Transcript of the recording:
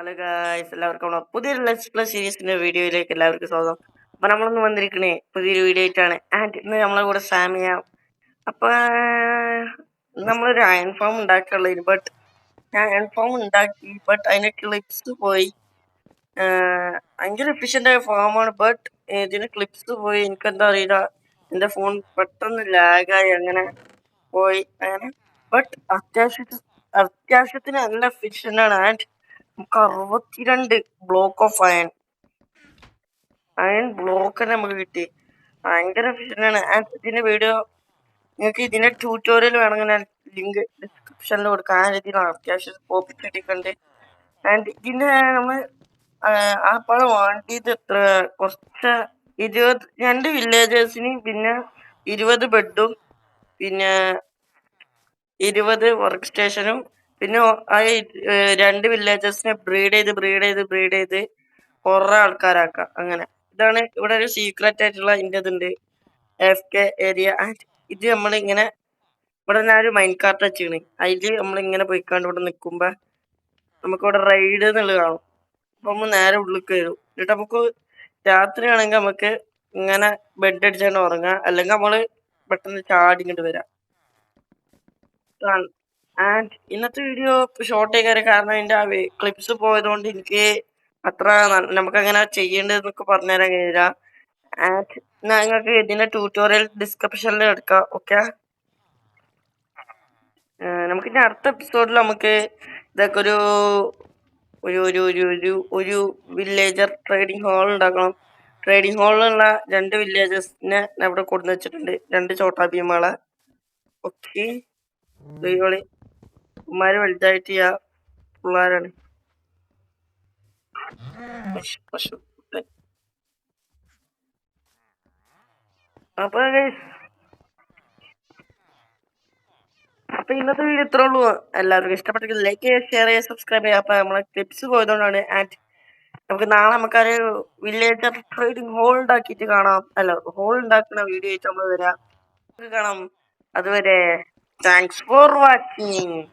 Hello guys, എല്ലാവർക്കും നമ്മുടെ പുതിയൊരു ലെറ്റ്സ് പ്ലേ സീരീസിന്റെ വീഡിയോയിലേക്ക് എല്ലാവർക്കും സ്വാഗതം. അപ്പൊ നമ്മളൊന്ന് വന്നിരിക്കണേ പുതിയൊരു വീഡിയോ ആയിട്ടാണ്. ആൻഡ് ഇന്ന് നമ്മളെ കൂടെ സാമിയ. അപ്പൊ നമ്മളൊരു അയൺ ഫോം ഉണ്ടാക്കിയുള്ളത്, ബട്ട് ഞാൻ അയൺ ഫോം ഉണ്ടാക്കി, ബട്ട് അതിന്റെ ക്ലിപ്സ് പോയി. ഭയങ്കര എഫിഷ്യന്റ് ആയ ഫോമാണ്, ബട്ട് ഇതിന് ക്ലിപ്സ് പോയി. എനിക്കെന്താ അറിയില്ല, എന്റെ ഫോൺ പെട്ടെന്ന് ലാഗായി അങ്ങനെ പോയി അങ്ങനെ. ബട്ട് അത്യാവശ്യത്തിന് നല്ല എഫിഷ്യന്റ് ആണ്. ആൻഡ് നമുക്ക് 62 ബ്ലോക്ക് ഓഫ് അയൺ ബ്ലോക്ക് തന്നെ നമുക്ക് കിട്ടി. ഭയങ്കര എഫിഷ്യന്റ് ആണ്. ആൻഡ് ഇതിന്റെ വീഡിയോ നിങ്ങൾക്ക് ഇതിന്റെ ട്യൂട്ടോറിയൽ വേണമെങ്കിൽ ഞാൻ ലിങ്ക് ഡിസ്ക്രിപ്ഷനിൽ കൊടുക്കാം. ആ രീതിയിലാണ് അത്യാവശ്യം പോപ്പിറ്റ് ഉണ്ട്. ആൻഡ് ഇതിന്റെ നമ്മൾ അപ്പോൾ വാണ്ടിയത് എത്ര, കുറച്ച് 2 വില്ലേജേഴ്സിന്, പിന്നെ 20 ബെഡും, പിന്നെ 20 വർക്ക് സ്റ്റേഷനും, പിന്നെ ആ 2 വില്ലേജേഴ്സിനെ ബ്രീഡ് ചെയ്ത് കുറെ ആൾക്കാരാക്കാം. അങ്ങനെ ഇതാണ് ഇവിടെ ഒരു സീക്രട്ട് ആയിട്ടുള്ള ഇതുണ്ട്, AFK ഏരിയ. ഇത് നമ്മളിങ്ങനെ ഇവിടെ ഞാൻ ഒരു മൈൻ കാർട്ട് വെച്ചാണ്. അതില് നമ്മളിങ്ങനെ പോയിക്കാണ്ട് ഇവിടെ നിൽക്കുമ്പോ നമുക്കിവിടെ റൈഡ് എന്നുള്ളത് കാണും. അപ്പൊ നമ്മൾ നേരെ ഉള്ളിൽ കയറും. എന്നിട്ട് നമുക്ക് രാത്രി ആണെങ്കിൽ നമുക്ക് ഇങ്ങനെ ബെഡ് അടിച്ചാണ്ട് ഉറങ്ങാം, അല്ലെങ്കിൽ നമ്മള് പെട്ടെന്ന് ചാടി ഇങ്ങോട്ട് വരാം. ആൻഡ് ഇന്നത്തെ വീഡിയോ ഷോർട്ട് ആയി കാരണം അതിന്റെ ക്ലിപ്സ് പോയതുകൊണ്ട് എനിക്ക് അത്ര നമുക്ക് അങ്ങനെ ചെയ്യേണ്ടതെന്നൊക്കെ പറഞ്ഞുതരാൻ കഴിയില്ല. ആൻഡ് നിങ്ങൾക്ക് ഇതിന്റെ ട്യൂട്ടോറിയൽ ഡിസ്ക്രിപ്ഷനിൽ എടുക്കാം. ഓക്കെ, നമുക്ക് ഇനി അടുത്ത എപ്പിസോഡിൽ നമുക്ക് ഇതൊക്കെ ഒരു ഒരു ഒരു ഒരു ഒരു ഒരു വില്ലേജർ ട്രേഡിംഗ് ഹാൾ ഉണ്ടാക്കണം. ട്രേഡിംഗ് ഹാളിലുള്ള 2 വില്ലേജേഴ്സിനെ ഇവിടെ കൊടുന്ന് വെച്ചിട്ടുണ്ട്, 2 ചോട്ടാ ഭീമകളെ. ഓക്കെ, ഉമ്മാര് വലുതായിട്ട് ചെയ്യാ പിള്ളേരാണ്. അപ്പൊ ഇന്നത്തെ വീഡിയോ ഇത്രേ ഉള്ളൂ. എല്ലാവർക്കും ഇഷ്ടപ്പെട്ടെങ്കിൽ ലൈക്ക് ചെയ്യുക, ഷെയർ ചെയ്യുക, സബ്സ്ക്രൈബ് ചെയ്യുക. അപ്പൊ നമ്മളെ ടിപ്സ് പോയതുകൊണ്ടാണ്. ആൻഡ് നമുക്ക് നാളെ നമുക്കൊരു വില്ലേജർ ട്രേഡിംഗ് ഹോൾ ഉണ്ടാക്കിയിട്ട് കാണാം. അല്ല, ഹോൾ ഉണ്ടാക്കുന്ന വീഡിയോ ആയിട്ട് നമ്മൾ വരാം. കാണാം. അതുവരെ താങ്ക്സ് ഫോർ വാച്ചിങ്.